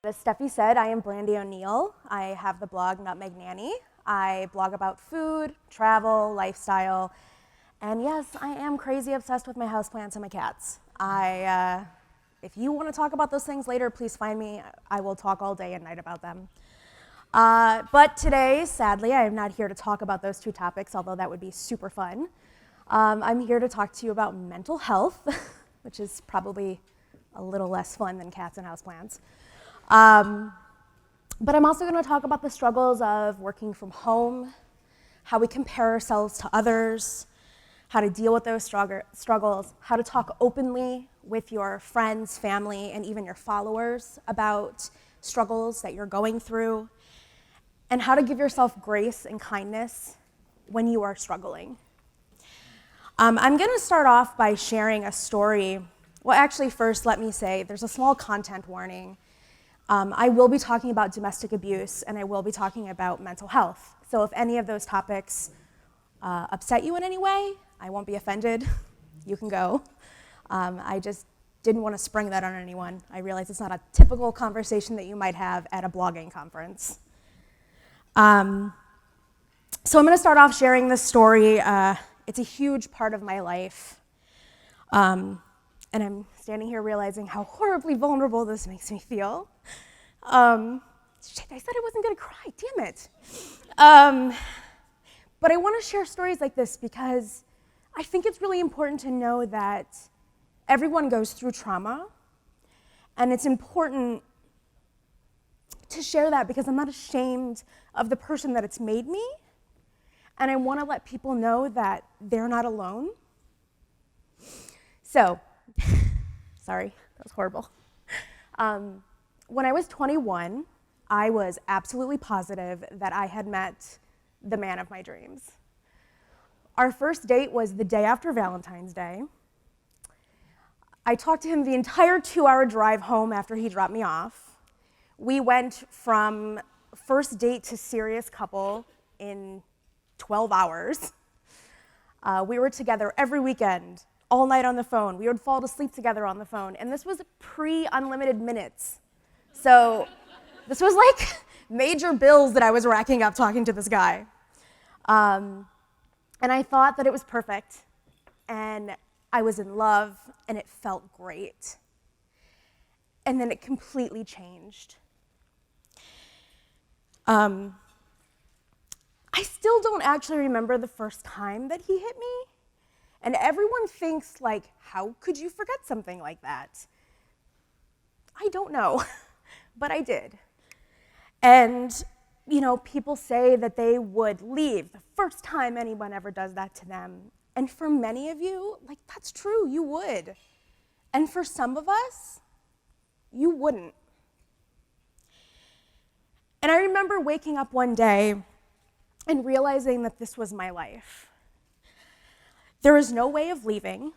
As Steffi said, I am Brandy O'Neill. I have the blog Nutmeg Nanny. I blog about food, travel, lifestyle, and yes, I am crazy obsessed with my houseplants and my cats. If you want to talk about those things later, please find me. I will talk all day and night about them. But today, sadly, I am not here to talk about those two topics, although that would be super fun. I'm here to talk to you about mental health, which is probably a little less fun than cats and houseplants. But I'm also going to talk about the struggles of working from home, how we compare ourselves to others, how to deal with those struggles, how to talk openly with your friends, family, and even your followers about struggles that you're going through, and how to give yourself grace and kindness when you are struggling. I'm going to start off by sharing a story. Well, actually, first, let me say there's a small content warning. I will be talking about domestic abuse, and I will be talking about mental health. So if any of those topics upset you in any way, I won't be offended. You can go. I just didn't want to spring that on anyone. I realize it's not a typical conversation that you might have at a blogging conference. So I'm going to start off sharing this story. It's a huge part of my life. And I'm standing here realizing how horribly vulnerable this makes me feel. Shit, I said I wasn't gonna cry, damn it. But I wanna share stories like this because I think it's really important to know that everyone goes through trauma, and it's important to share that because I'm not ashamed of the person that it's made me, and I wanna let people know that they're not alone. So, sorry, that was horrible. When I was 21, I was absolutely positive that I had met the man of my dreams. Our first date was the day after Valentine's Day. I talked to him the entire 2-hour drive home after he dropped me off. We went from first date to serious couple in 12 hours. We were together every weekend, all night on the phone. We would fall asleep together on the phone. And this was pre-unlimited minutes. So this was like major bills that I was racking up talking to this guy. And I thought that it was perfect. And I was in love, and it felt great. And then it completely changed. I still don't actually remember the first time that he hit me. And everyone thinks, like, how could you forget something like that? I don't know, but I did. And, you know, people say that they would leave the first time anyone ever does that to them. And for many of you, like, that's true, you would. And for some of us, you wouldn't. And I remember waking up one day and realizing that this was my life. There was no way of leaving.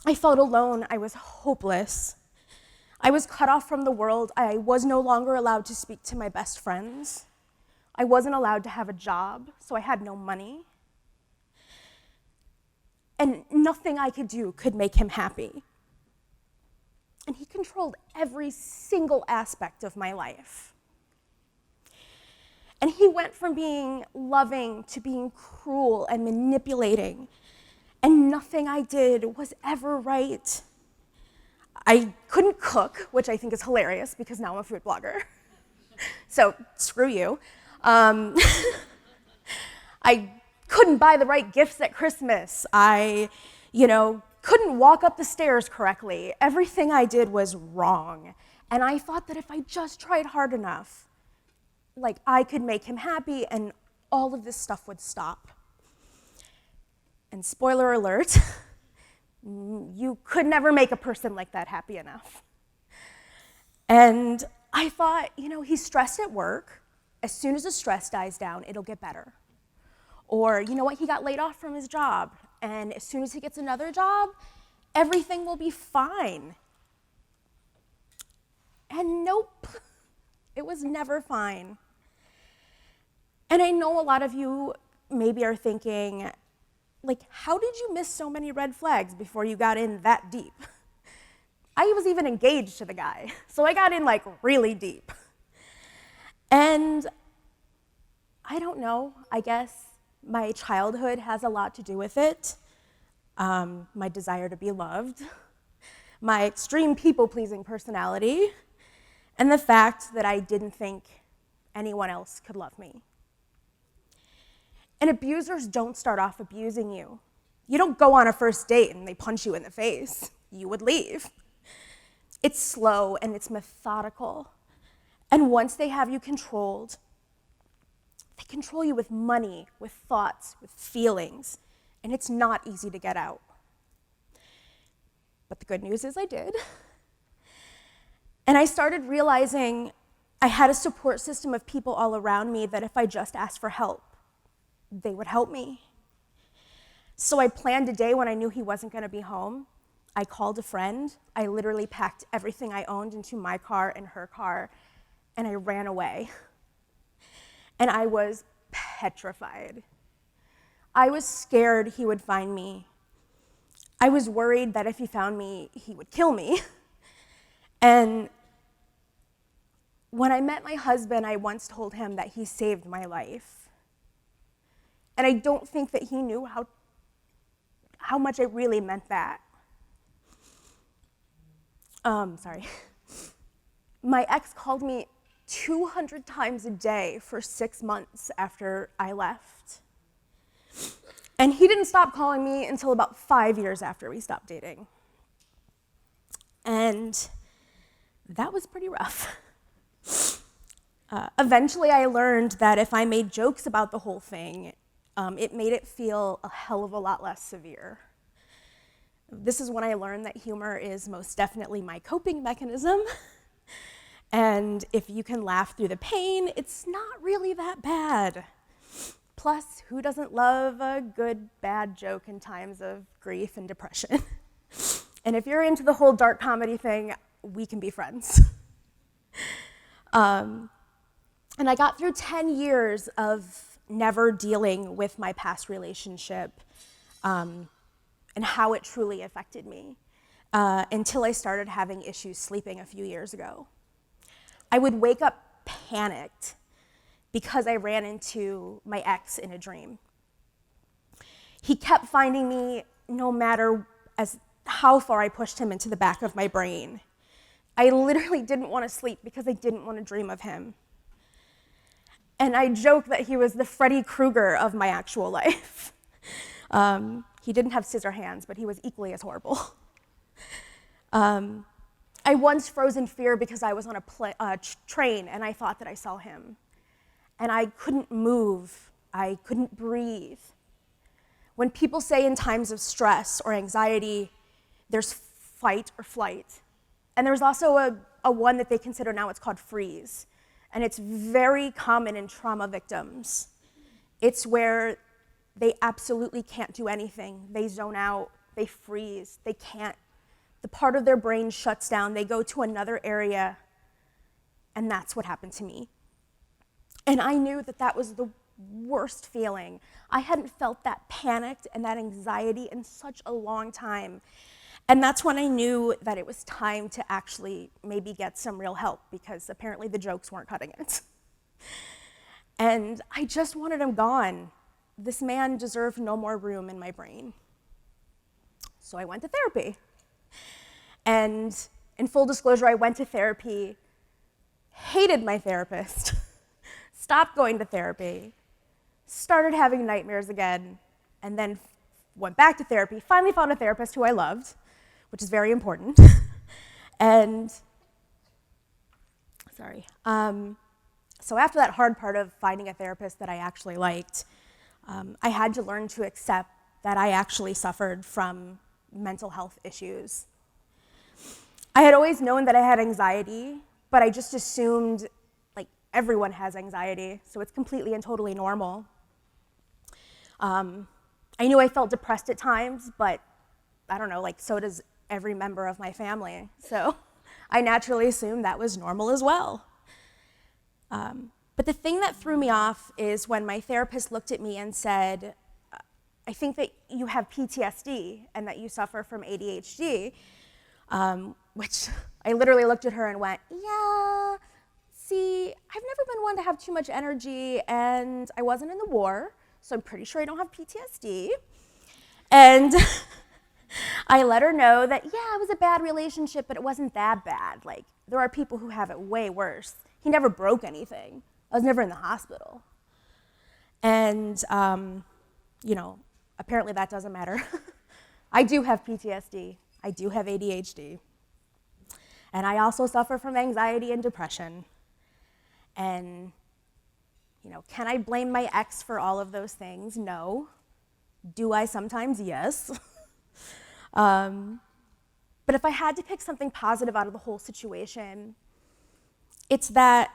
I felt alone. I was hopeless. I was cut off from the world. I was no longer allowed to speak to my best friends. I wasn't allowed to have a job, so I had no money. And nothing I could do could make him happy. And he controlled every single aspect of my life. And he went from being loving to being cruel and manipulating. And nothing I did was ever right. I couldn't cook, which I think is hilarious because now I'm a food blogger. So screw you. I couldn't buy the right gifts at Christmas. I, couldn't walk up the stairs correctly. Everything I did was wrong. And I thought that if I just tried hard enough, like, I could make him happy and all of this stuff would stop. And spoiler alert, you could never make a person like that happy enough. And I thought, he's stressed at work. As soon as the stress dies down, it'll get better. Or, you know what, he got laid off from his job. And as soon as he gets another job, everything will be fine. And nope. It was never fine. And I know a lot of you maybe are thinking, like, how did you miss so many red flags before you got in that deep? I was even engaged to the guy, so I got in like really deep. And I don't know, I guess my childhood has a lot to do with it. My desire to be loved, my extreme people-pleasing personality, and the fact that I didn't think anyone else could love me. And abusers don't start off abusing you. You don't go on a first date and they punch you in the face. You would leave. It's slow and it's methodical. And once they have you controlled, they control you with money, with thoughts, with feelings, and it's not easy to get out. But the good news is I did. And I started realizing I had a support system of people all around me that if I just asked for help, they would help me. So I planned a day when I knew he wasn't going to be home. I called a friend. I literally packed everything I owned into my car and her car, and I ran away. And I was petrified. I was scared he would find me. I was worried that if he found me, he would kill me. And when I met my husband, I once told him that he saved my life. And I don't think that he knew how much it really meant that. Sorry. My ex called me 200 times a day for 6 months after I left. And he didn't stop calling me until about 5 years after we stopped dating. And that was pretty rough. Eventually I learned that if I made jokes about the whole thing, it made it feel a hell of a lot less severe. This is when I learned that humor is most definitely my coping mechanism. And if you can laugh through the pain, it's not really that bad. Plus, who doesn't love a good, bad joke in times of grief and depression? And if you're into the whole dark comedy thing, we can be friends. And I got through 10 years of never dealing with my past relationship and how it truly affected me until I started having issues sleeping a few years ago. I would wake up panicked because I ran into my ex in a dream. He kept finding me no matter how far I pushed him into the back of my brain. I literally didn't want to sleep because I didn't want to dream of him. And I joke that he was the Freddy Krueger of my actual life. He didn't have scissor hands, but he was equally as horrible. I once froze in fear because I was on a train and I thought that I saw him. And I couldn't move. I couldn't breathe. When people say in times of stress or anxiety, there's fight or flight. And there's also a one that they consider now, it's called freeze. And it's very common in trauma victims. It's where they absolutely can't do anything. They zone out, they freeze, they can't. The part of their brain shuts down, they go to another area, and that's what happened to me. And I knew that that was the worst feeling. I hadn't felt that panicked and that anxiety in such a long time. And that's when I knew that it was time to actually maybe get some real help because apparently the jokes weren't cutting it. And I just wanted him gone. This man deserved no more room in my brain. So I went to therapy. And in full disclosure, I went to therapy, hated my therapist, stopped going to therapy, started having nightmares again, and then went back to therapy, finally found a therapist who I loved, which is very important. And, so after that hard part of finding a therapist that I actually liked, I had to learn to accept that I actually suffered from mental health issues. I had always known that I had anxiety, but I just assumed like everyone has anxiety, so it's completely and totally normal. I knew I felt depressed at times, but I don't know, like so does every member of my family. So I naturally assumed that was normal as well. But the thing that threw me off is when my therapist looked at me and said, I think that you have PTSD and that you suffer from ADHD. which I literally looked at her and went, yeah, see, I've never been one to have too much energy, and I wasn't in the war, so I'm pretty sure I don't have PTSD. And I let her know that, yeah, it was a bad relationship, but it wasn't that bad. Like, there are people who have it way worse. He never broke anything. I was never in the hospital. And, apparently that doesn't matter. I do have PTSD. I do have ADHD. And I also suffer from anxiety and depression. And, can I blame my ex for all of those things? No. Do I sometimes? Yes. But if I had to pick something positive out of the whole situation, it's that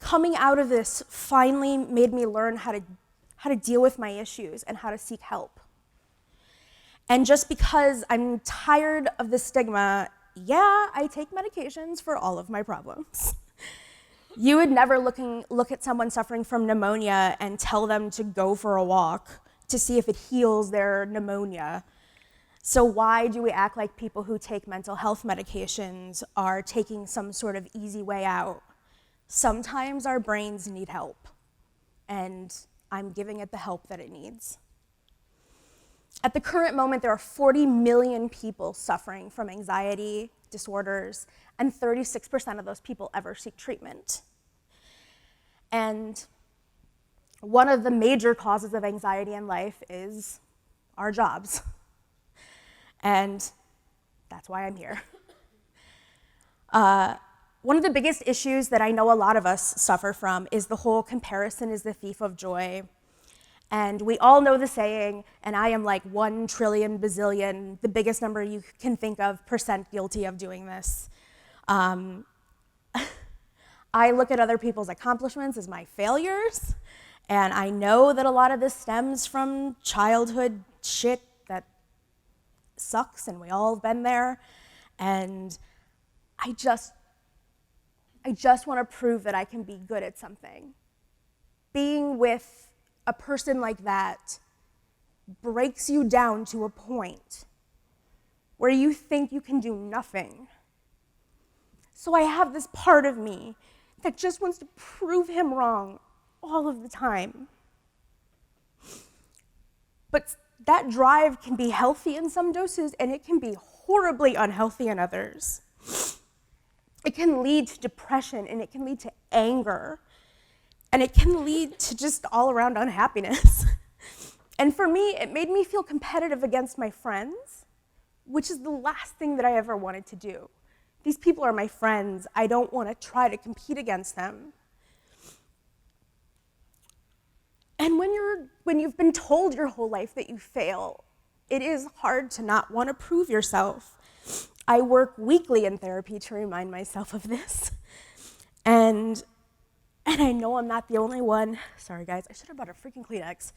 coming out of this finally made me learn how to deal with my issues and how to seek help. And just because I'm tired of the stigma, yeah, I take medications for all of my problems. You would never look at someone suffering from pneumonia and tell them to go for a walk to see if it heals their pneumonia. So why do we act like people who take mental health medications are taking some sort of easy way out? Sometimes our brains need help, and I'm giving it the help that it needs. At the current moment, there are 40 million people suffering from anxiety disorders, and 36% of those people ever seek treatment. And one of the major causes of anxiety in life is our jobs. And that's why I'm here. One of the biggest issues that I know a lot of us suffer from is the whole comparison is the thief of joy. And we all know the saying, and I am like 1 trillion bazillion, the biggest number you can think of, percent guilty of doing this. I look at other people's accomplishments as my failures, and I know that a lot of this stems from childhood shit that sucks, and we all have been there. And I just want to prove that I can be good at something. Being with a person like that breaks you down to a point where you think you can do nothing. So I have this part of me that just wants to prove him wrong all of the time. But that drive can be healthy in some doses, and it can be horribly unhealthy in others. It can lead to depression, and it can lead to anger, and it can lead to just all-around unhappiness. And for me, it made me feel competitive against my friends, which is the last thing that I ever wanted to do. These people are my friends. I don't want to try to compete against them. And when you've been told your whole life that you fail, it is hard to not want to prove yourself. I work weekly in therapy to remind myself of this. And I know I'm not the only one, sorry guys, I should have brought a freaking Kleenex,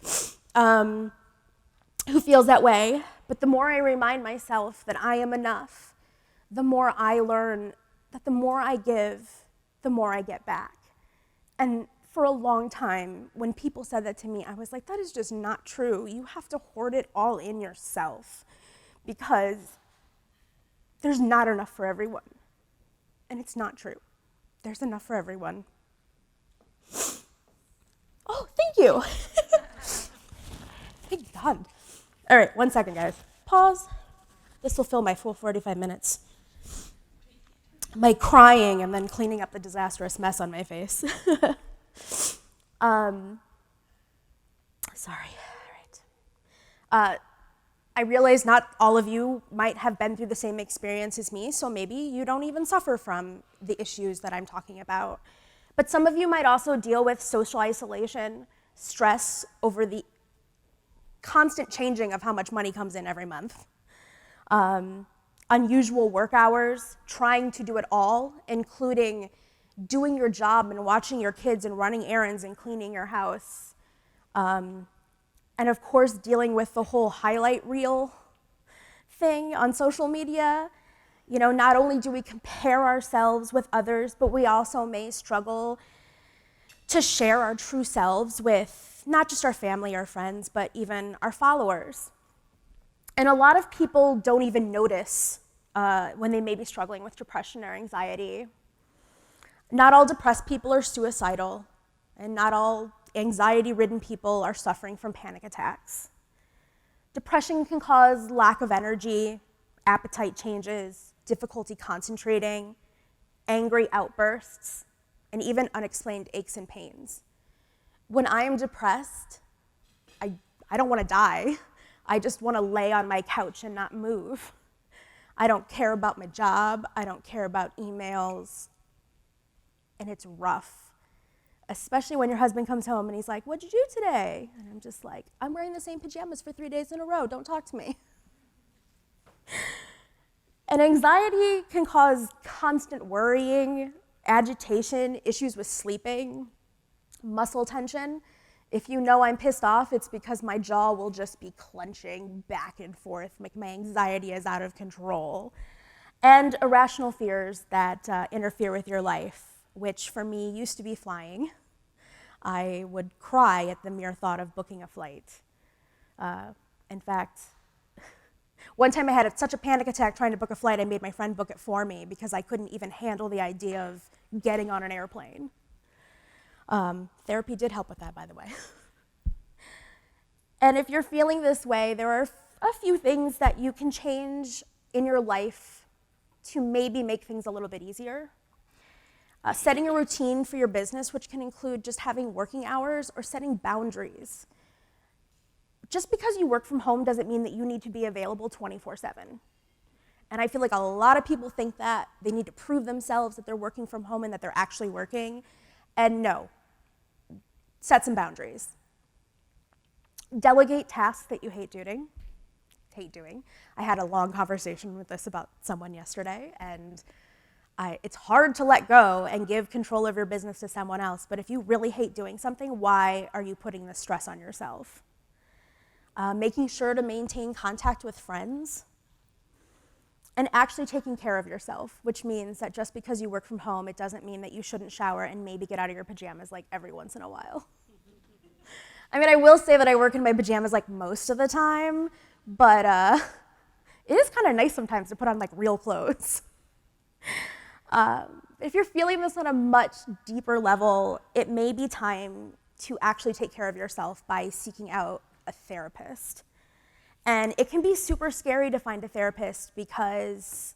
who feels that way. But the more I remind myself that I am enough, the more I learn that the more I give, the more I get back. And for a long time, when people said that to me, I was like, that is just not true. You have to hoard it all in yourself because there's not enough for everyone. And it's not true. There's enough for everyone. Oh, thank you. Thank God. All right, 1 second, guys. Pause. This will fill my full 45 minutes. My crying and then cleaning up the disastrous mess on my face. Sorry. All right. I realize not all of you might have been through the same experience as me, so maybe you don't even suffer from the issues that I'm talking about. But some of you might also deal with social isolation, stress over the constant changing of how much money comes in every month, unusual work hours, trying to do it all, including doing your job and watching your kids and running errands and cleaning your house. And of course, dealing with the whole highlight reel thing on social media. You know, not only do we compare ourselves with others, but we also may struggle to share our true selves with not just our family or friends, but even our followers. And a lot of people don't even notice when they may be struggling with depression or anxiety. Not all depressed people are suicidal, and not all anxiety-ridden people are suffering from panic attacks. Depression can cause lack of energy, appetite changes, difficulty concentrating, angry outbursts, and even unexplained aches and pains. When I am depressed, I don't want to die. I just want to lay on my couch and not move. I don't care about my job. I don't care about emails. And it's rough, especially when your husband comes home and he's like, "What'd you do today?" And I'm just like, "I'm wearing the same pajamas for 3 days in a row. Don't talk to me." And anxiety can cause constant worrying, agitation, issues with sleeping, muscle tension. If you know I'm pissed off, it's because my jaw will just be clenching back and forth, like my anxiety is out of control. And irrational fears that interfere with your life, which for me used to be flying. I would cry at the mere thought of booking a flight. In fact, one time I had such a panic attack trying to book a flight, I made my friend book it for me because I couldn't even handle the idea of getting on an airplane. Therapy did help with that, by the way. And if you're feeling this way, there are a few things that you can change in your life to maybe make things a little bit easier. Setting a routine for your business, which can include just having working hours or setting boundaries. Just because you work from home doesn't mean that you need to be available 24/7. And I feel like a lot of people think that they need to prove themselves that they're working from home and that they're actually working. And no, set some boundaries. Delegate tasks that you hate doing. I had a long conversation with this about someone yesterday, and it's hard to let go and give control of your business to someone else, but if you really hate doing something, why are you putting the stress on yourself? Making sure to maintain contact with friends, and actually taking care of yourself, which means that just because you work from home, it doesn't mean that you shouldn't shower and maybe get out of your pajamas like every once in a while. I mean, I will say that I work in my pajamas like most of the time, but it is kind of nice sometimes to put on like real clothes. If you're feeling this on a much deeper level, it may be time to actually take care of yourself by seeking out a therapist. And it can be super scary to find a therapist because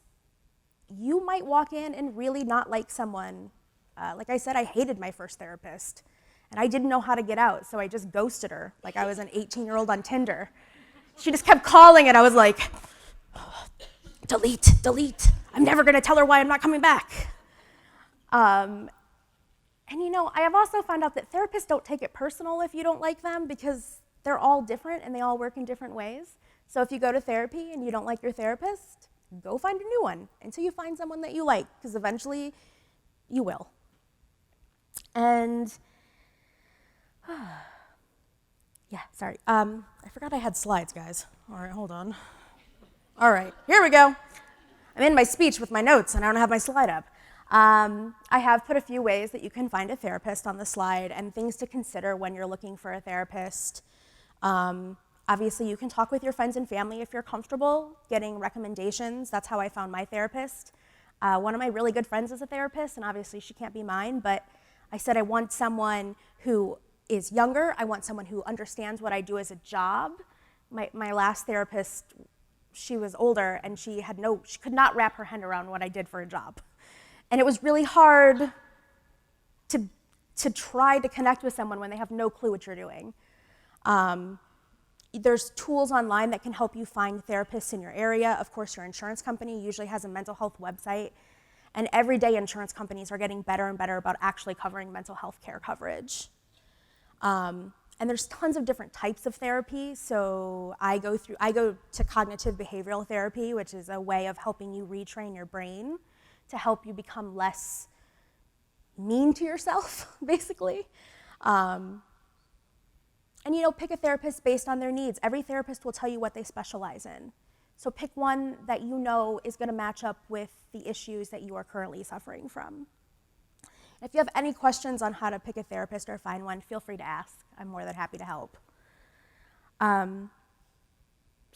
you might walk in and really not like someone. Like I said, I hated my first therapist, and I didn't know how to get out, so I just ghosted her like I was an 18-year-old on Tinder. She just kept calling, and I was like, delete. I'm never gonna tell her why I'm not coming back. And you know, I have also found out that therapists don't take it personal if you don't like them because they're all different and they all work in different ways. So if you go to therapy and you don't like your therapist, go find a new one until you find someone that you like, because eventually you will. And yeah, sorry. I forgot I had slides, guys. All right, hold on. All right, here we go. I'm in my speech with my notes and I don't have my slide up. I have put a few ways that you can find a therapist on the slide and things to consider when you're looking for a therapist. Obviously, you can talk with your friends and family if you're comfortable getting recommendations. That's how I found my therapist. One of my really good friends is a therapist, and obviously she can't be mine, but I said I want someone who is younger. I want someone who understands what I do as a job. My last therapist, she was older, and she could not wrap her head around what I did for a job. And it was really hard to try to connect with someone when they have no clue what you're doing. There's tools online that can help you find therapists in your area. Of course, your insurance company usually has a mental health website, and every day insurance companies are getting better and better about actually covering mental health care coverage. And there's tons of different types of therapy. So I go to cognitive behavioral therapy, which is a way of helping you retrain your brain to help you become less mean to yourself, basically. And pick a therapist based on their needs. Every therapist will tell you what they specialize in. So pick one that you know is gonna match up with the issues that you are currently suffering from. If you have any questions on how to pick a therapist or find one, feel free to ask. I'm more than happy to help.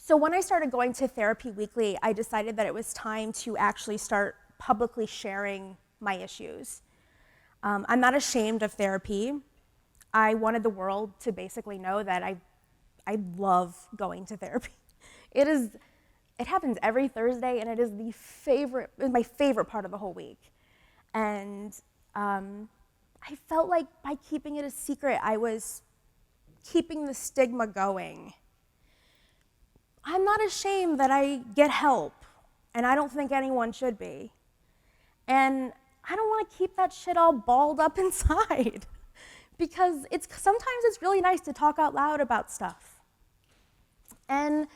So when I started going to therapy weekly, I decided that it was time to actually start publicly sharing my issues. I'm not ashamed of therapy. I wanted the world to basically know that I love going to therapy. It happens every Thursday, and it is my favorite part of the whole week. And I felt like by keeping it a secret, I was keeping the stigma going. I'm not ashamed that I get help, and I don't think anyone should be. And I don't want to keep that shit all balled up inside because sometimes it's really nice to talk out loud about stuff. And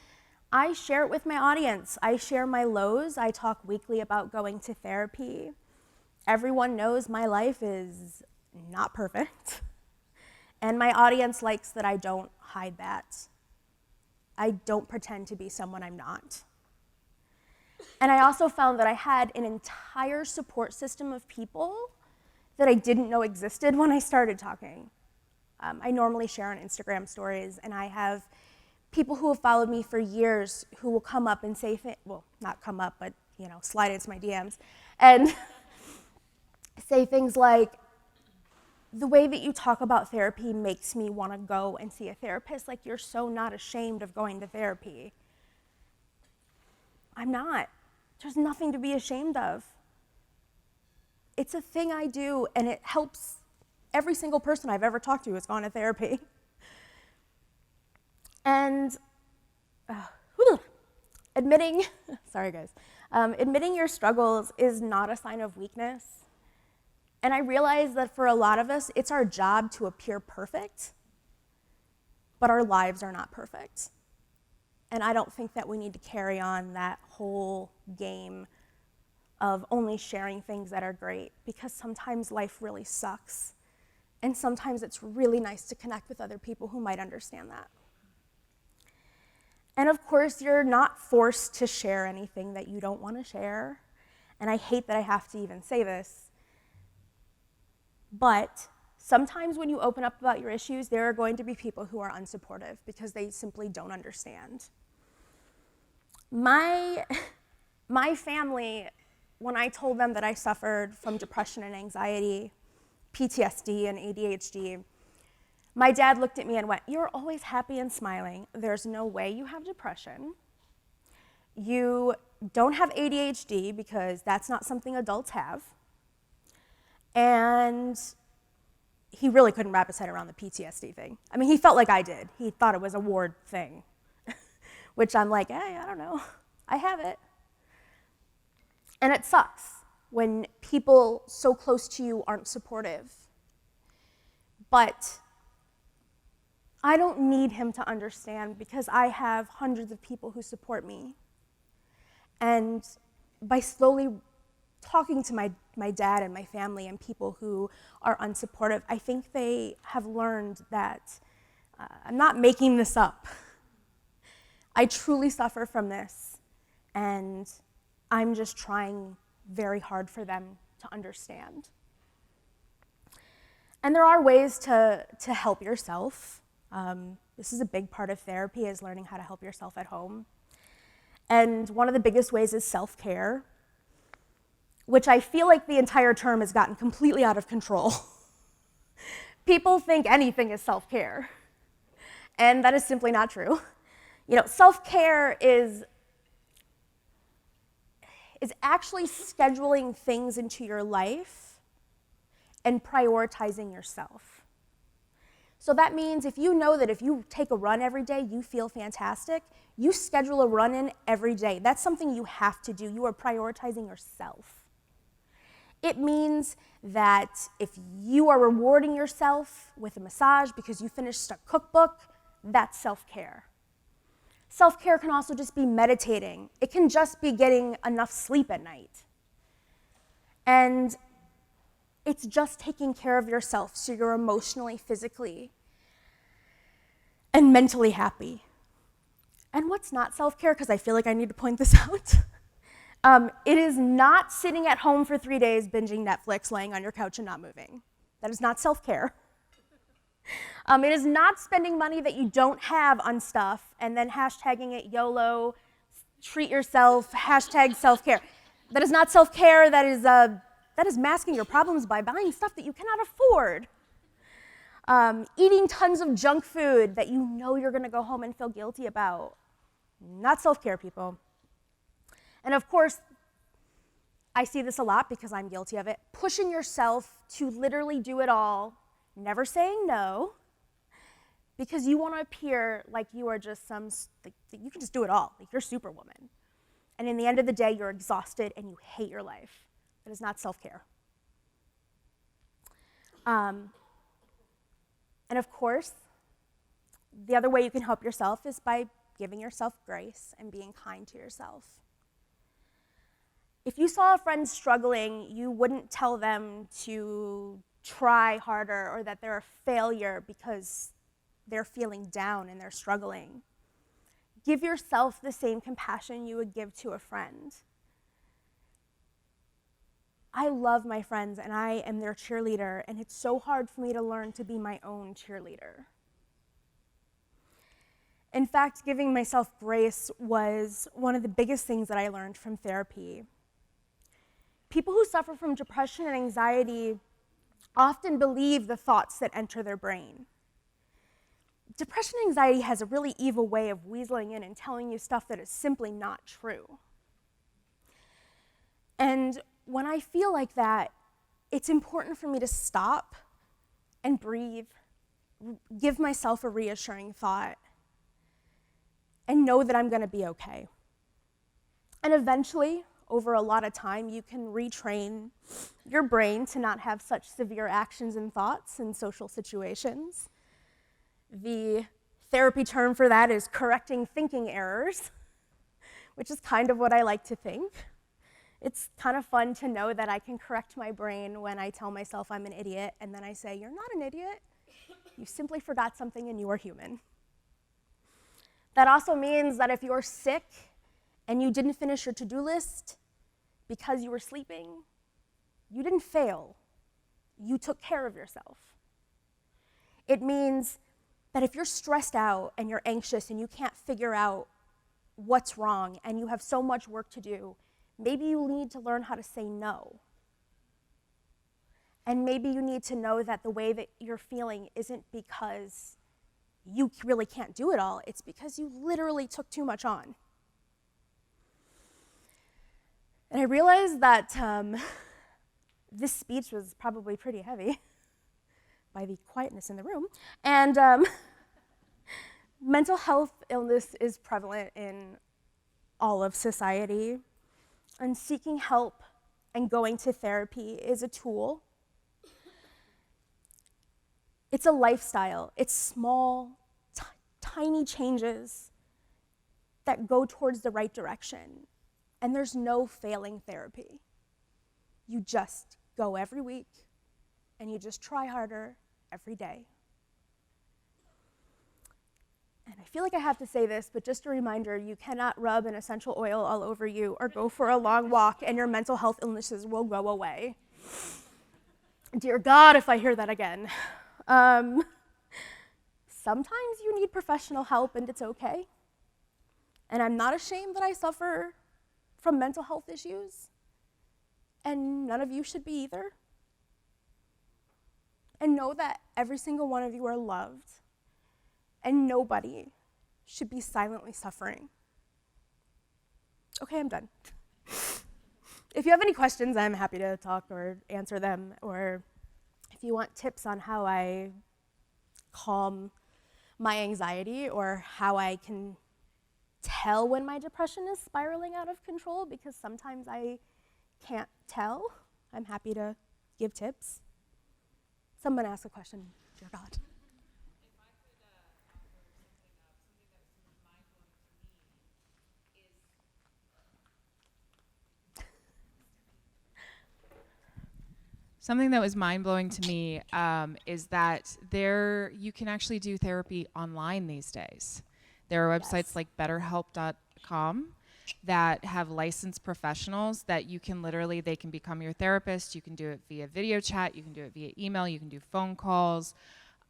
I share it with my audience. I share my lows. I talk weekly about going to therapy. Everyone knows my life is not perfect. And my audience likes that I don't hide that. I don't pretend to be someone I'm not. And I also found that I had an entire support system of people that I didn't know existed when I started talking. I normally share on Instagram stories, and I have people who have followed me for years who will come up and say, not come up, but slide into my DMs, and say things like, the way that you talk about therapy makes me want to go and see a therapist. Like, you're so not ashamed of going to therapy. I'm not. There's nothing to be ashamed of. It's a thing I do, and it helps every single person I've ever talked to who's gone to therapy. And admitting your struggles is not a sign of weakness. And I realize that for a lot of us, it's our job to appear perfect, but our lives are not perfect. And I don't think that we need to carry on that whole game of only sharing things that are great, because sometimes life really sucks. And sometimes it's really nice to connect with other people who might understand that. And of course, you're not forced to share anything that you don't want to share. And I hate that I have to even say this, but sometimes when you open up about your issues, there are going to be people who are unsupportive because they simply don't understand. My family, when I told them that I suffered from depression and anxiety, PTSD and ADHD, my dad looked at me and went, "You're always happy and smiling. There's no way you have depression. You don't have ADHD because that's not something adults have." And he really couldn't wrap his head around the PTSD thing. I mean, he felt like I did. He thought it was a ward thing, which I'm like, hey, I don't know. I have it. And it sucks when people so close to you aren't supportive. But I don't need him to understand because I have hundreds of people who support me. And by slowly talking to my dad and my family and people who are unsupportive, I think they have learned that I'm not making this up. I truly suffer from this, and I'm just trying very hard for them to understand. And there are ways to help yourself. This is a big part of therapy, is learning how to help yourself at home. And one of the biggest ways is self-care, which I feel like the entire term has gotten completely out of control. People think anything is self-care, and that is simply not true. Self-care is actually scheduling things into your life and prioritizing yourself. So that means if you know that if you take a run every day, you feel fantastic, you schedule a run in every day. That's something you have to do. You are prioritizing yourself. It means that if you are rewarding yourself with a massage because you finished a cookbook, that's self-care. Self-care can also just be meditating. It can just be getting enough sleep at night. And it's just taking care of yourself so you're emotionally, physically, and mentally happy. And what's not self-care, because I feel like I need to point this out, it is not sitting at home for 3 days binging Netflix, laying on your couch and not moving. That is not self-care. It is not spending money that you don't have on stuff and then hashtagging it YOLO, treat yourself, hashtag self-care. That is not self-care, that is masking your problems by buying stuff that you cannot afford. Eating tons of junk food that you know you're gonna go home and feel guilty about. Not self-care, people. And of course, I see this a lot because I'm guilty of it. Pushing yourself to literally do it all, never saying no, because you want to appear like you are just you can just do it all, like you're Superwoman. And in the end of the day, you're exhausted and you hate your life. That is not self-care. And of course, the other way you can help yourself is by giving yourself grace and being kind to yourself. If you saw a friend struggling, you wouldn't tell them to try harder or that they're a failure because they're feeling down and they're struggling. Give yourself the same compassion you would give to a friend. I love my friends and I am their cheerleader, and it's so hard for me to learn to be my own cheerleader. In fact, giving myself grace was one of the biggest things that I learned from therapy. People who suffer from depression and anxiety often believe the thoughts that enter their brain. Depression and anxiety has a really evil way of weaseling in and telling you stuff that is simply not true. And when I feel like that, it's important for me to stop and breathe, give myself a reassuring thought, and know that I'm gonna be okay. And eventually, over a lot of time, you can retrain your brain to not have such severe actions and thoughts in social situations. The therapy term for that is correcting thinking errors, which is kind of what I like to think. It's kind of fun to know that I can correct my brain when I tell myself I'm an idiot, and then I say, you're not an idiot. You simply forgot something and you are human. That also means that if you're sick and you didn't finish your to-do list because you were sleeping, you didn't fail. You took care of yourself. It means that if you're stressed out and you're anxious and you can't figure out what's wrong and you have so much work to do, maybe you need to learn how to say no. And maybe you need to know that the way that you're feeling isn't because you really can't do it all, it's because you literally took too much on. And I realized that this speech was probably pretty heavy by the quietness in the room. And mental health illness is prevalent in all of society. And seeking help and going to therapy is a tool. It's a lifestyle. It's small, tiny changes that go towards the right direction. And there's no failing therapy. You just go every week and you just try harder every day. And I feel like I have to say this, but just a reminder, you cannot rub an essential oil all over you or go for a long walk and your mental health illnesses will go away. Dear God, if I hear that again. Sometimes you need professional help and it's okay. And I'm not ashamed that I suffer from mental health issues, and none of you should be either. And know that every single one of you are loved, and nobody should be silently suffering. Okay, I'm done. If you have any questions, I'm happy to talk or answer them, or if you want tips on how I calm my anxiety or how I can tell when my depression is spiraling out of control, because sometimes I can't tell, I'm happy to give tips. Someone ask a question, dear God. If I could offer something that was mind-blowing to me is something that was mind-blowing to me is that you can actually do therapy online these days. There are websites like BetterHelp.com that have licensed professionals that you can they can become your therapist. You can do it via video chat, you can do it via email, you can do phone calls.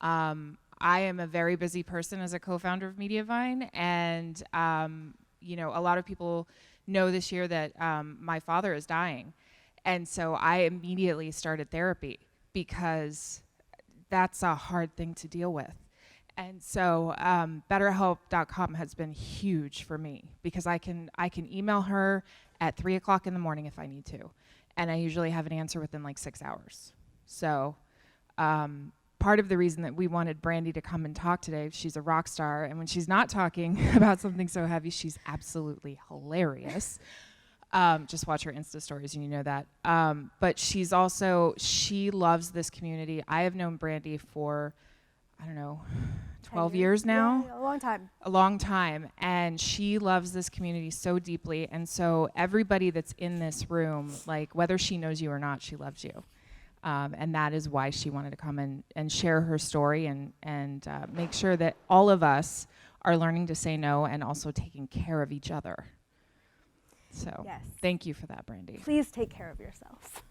I am a very busy person as a co-founder of Mediavine, and you know, a lot of people know this year that my father is dying, and so I immediately started therapy because that's a hard thing to deal with. And so BetterHelp.com has been huge for me because I can email her at 3:00 in the morning if I need to, and I usually have an answer within like 6 hours. So part of the reason that we wanted Brandy to come and talk today, she's a rock star, and when she's not talking about something so heavy, she's absolutely hilarious. Just watch her Insta stories and you know that. But she loves this community. I have known Brandy for, I don't know, 12 years now. Yeah, a long time. A long time. And she loves this community so deeply. And so everybody that's in this room, like whether she knows you or not, she loves you. And that is why she wanted to come and share her story and make sure that all of us are learning to say no and also taking care of each other. So Yes. thank you for that, Brandy. Please take care of yourself.